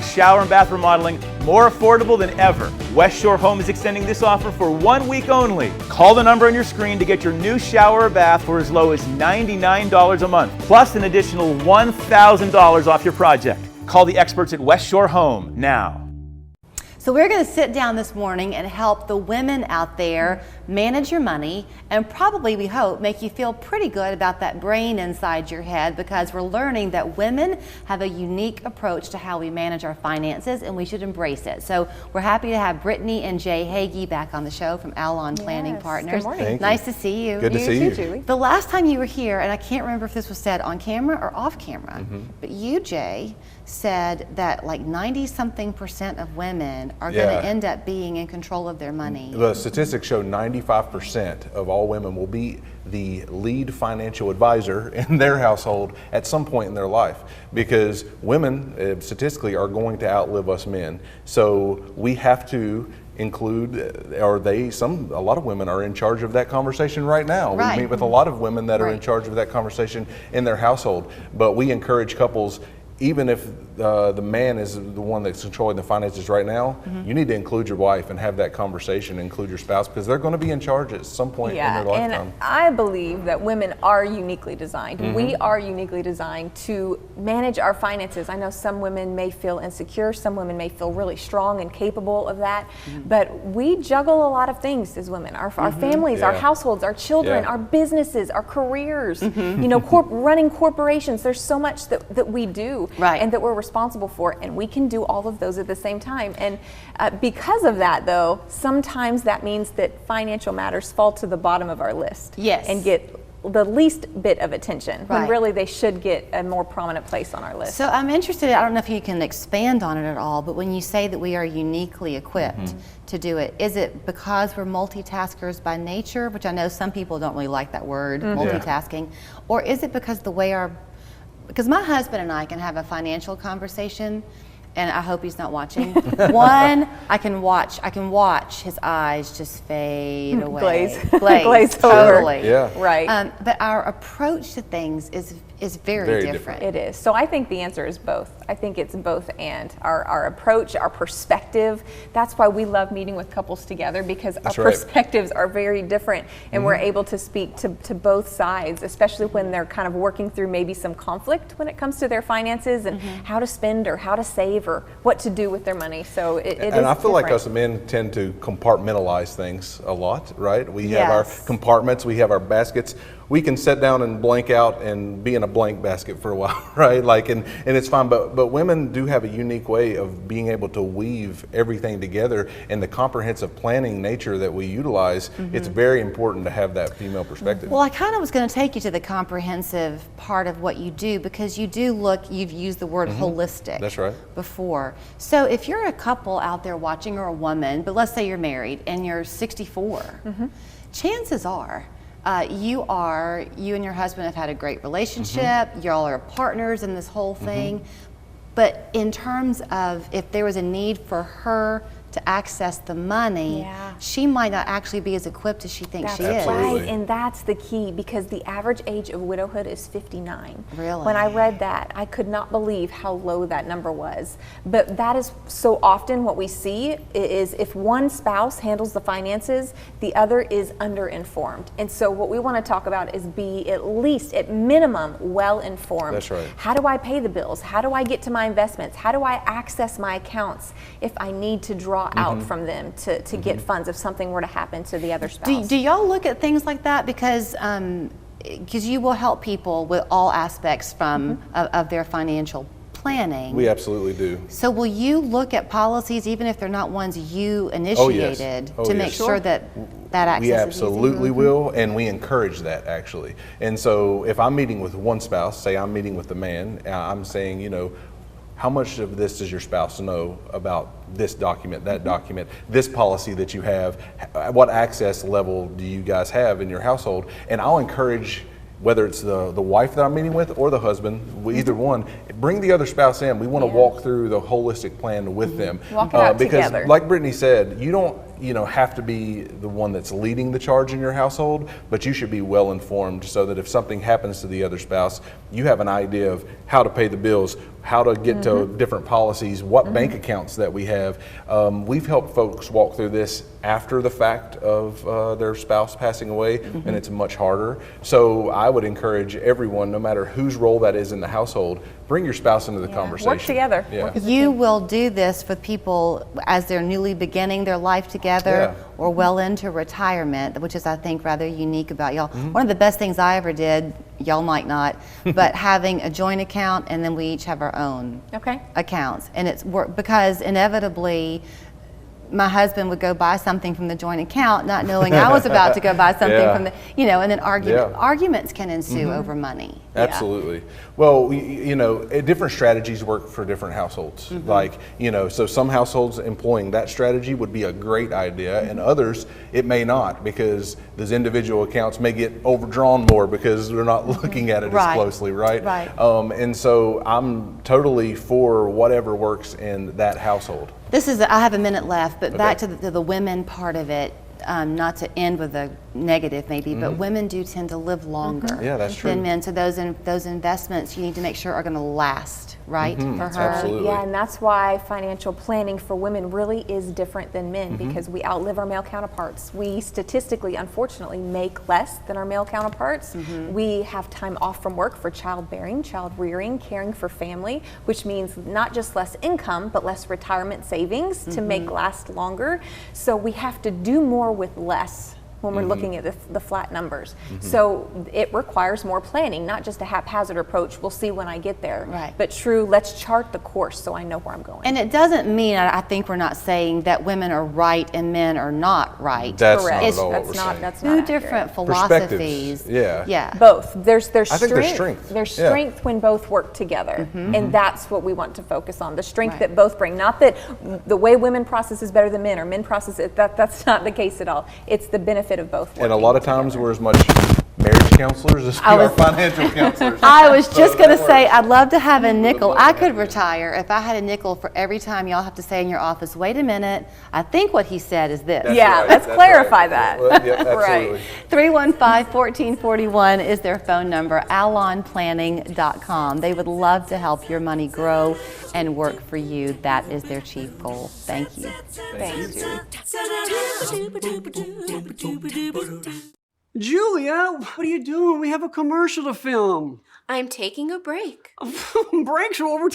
Shower and bath remodeling more affordable than ever. West Shore Home is extending this offer for 1 week only. Call the number on your screen to get your new shower or bath for as low as $99 a month, plus an additional $1,000 off your project. Call the experts at West Shore Home now. So we're going to sit down this morning and help the women out there manage your money and probably, we hope, make you feel pretty good about that brain inside your head, because we're learning that women have a unique approach to how we manage our finances and we should embrace it. So we're happy to have Brittany and Jay Hagy back on the show from Allon Planning Partners. Good morning. Nice to see you. Good to see you. Julie. The last time you were here, and I can't remember if this was said on camera or off camera, but you, Jay, said that like 90-something% of women are going to end up being in control of their money. The statistics show 95% of all women will be the lead financial advisor in their household at some point in their life, because women statistically are going to outlive us men. So we have to include, a lot of women are in charge of that conversation right now. Right. We meet with a lot of women that are in charge of that conversation in their household, but we encourage couples, even if the man is the one that's controlling the finances right now, you need to include your wife and have that conversation, include your spouse, because they're going to be in charge at some point in their lifetime. And I believe that women are uniquely designed. We are uniquely designed to manage our finances. I know some women may feel insecure, some women may feel really strong and capable of that, but we juggle a lot of things as women. Our families, our households, our children, our businesses, our careers, you know, running corporations. There's so much that we do and that we're responsible for, and we can do all of those at the same time. And because of that, though, sometimes that means that financial matters fall to the bottom of our list and get the least bit of attention, when really they should get a more prominent place on our list. So I'm interested, I don't know if you can expand on it at all, but when you say that we are uniquely equipped to do it, is it because we're multitaskers by nature, which I know some people don't really like that word, multitasking, or is it because because my husband and I can have a financial conversation, and I hope he's not watching. One, I can watch his eyes just fade away. Glaze totally. Right. But our approach to things is very different. It is. So I think the answer is both. I think it's both and. Our approach, our perspective, that's why we love meeting with couples together, because our perspectives are very different, and we're able to speak to both sides, especially when they're kind of working through maybe some conflict when it comes to their finances and how to spend or how to save or what to do with their money. So it is. And I feel like us men tend to compartmentalize things a lot, right? We have our compartments, we have our baskets. We can sit down and blank out and be in a blank basket for a while, right? Like, and it's fine, but women do have a unique way of being able to weave everything together, and the comprehensive planning nature that we utilize, it's very important to have that female perspective. Well, I kind of was going to take you to the comprehensive part of what you do, because you do you've used the word holistic. That's right. Before. So if you're a couple out there watching, or a woman, but let's say you're married and you're 64, chances are you and your husband have had a great relationship, y'all are partners in this whole thing, but in terms of if there was a need for her to access the money, she might not actually be as equipped as she thinks she is. Right, and that's the key, because the average age of widowhood is 59. Really? When I read that, I could not believe how low that number was. But that is so often what we see is if one spouse handles the finances, the other is underinformed. And so what we want to talk about is be at least, at minimum, well-informed. That's right. How do I pay the bills? How do I get to my investments? How do I access my accounts if I need to draw out from them to get funds if something were to happen to the other spouse? Do y'all look at things like that? Because you will help people with all aspects of their financial planning. We absolutely do. So will you look at policies, even if they're not ones you initiated, to make sure that access we is absolutely will, and we encourage that, actually. And so if I'm meeting with one spouse, say I'm meeting with the man, I'm saying, you know, how much of this does your spouse know about this document, that document, this policy that you have? What access level do you guys have in your household? And I'll encourage, whether it's the wife that I'm meeting with or the husband, either one, bring the other spouse in. We want to walk through the holistic plan with them. Walk it out because together. Like Brittany said, you don't have to be the one that's leading the charge in your household, but you should be well informed so that if something happens to the other spouse, you have an idea of how to pay the bills, how to get to different policies, what bank accounts that we have. We've helped folks walk through this after the fact of their spouse passing away, and it's much harder. So I would encourage everyone, no matter whose role that is in the household, bring your spouse into the conversation. Work together. Yeah. Work as a You team. will do this for people as they're newly beginning their life together or well into retirement, which is, I think, rather unique about y'all. One of the best things I ever did, y'all might not, but having a joint account and then we each have our own accounts. And it's because inevitably my husband would go buy something from the joint account, not knowing I was about to go buy something from the, and then arguments can ensue over money. Absolutely. Well, different strategies work for different households. Like, so some households employing that strategy would be a great idea, and others it may not, because those individual accounts may get overdrawn more because they're not looking at it as closely, right? Right. And so I'm totally for whatever works in that household. I have a minute left, but back to the women part of it, not to end with a negative maybe, but women do tend to live longer Yeah, that's true. than men. So those investments you need to make sure are going to last, right, for her. Absolutely. Yeah, and that's why financial planning for women really is different than men, because we outlive our male counterparts. We statistically, unfortunately, make less than our male counterparts. We have time off from work for childbearing, child rearing, caring for family, which means not just less income, but less retirement savings to make last longer. So we have to do more with less when we're looking at the flat numbers. So it requires more planning, not just a haphazard approach, we'll see when I get there, but true, let's chart the course so I know where I'm going. And it doesn't mean, I think we're not saying that women are right and men are not right. That's Correct. not at all what we're saying. That's Two not different accurate. philosophies. Yeah. Both. There's I think there's strength. strength. There's Yeah. strength when both work together, and that's what we want to focus on. The strength that both bring. Not that the way women process is better than men, or men process it. That's not the case at all. It's the benefit of both. And a lot of times together. we're as much marriage counselors as we are financial counselors. I was just going to say, I'd love to have a nickel. I could retire if I had a nickel for every time y'all have to say in your office, wait a minute, I think what he said is this. Let's clarify that. Well, yeah, absolutely. 315-1441 is their phone number, allonplanning.com. They would love to help your money grow and work for you. That is their chief goal. Thank you. Thanks, Julie. Julia, what are you doing? We have a commercial to film. I'm taking a break. Breaks are over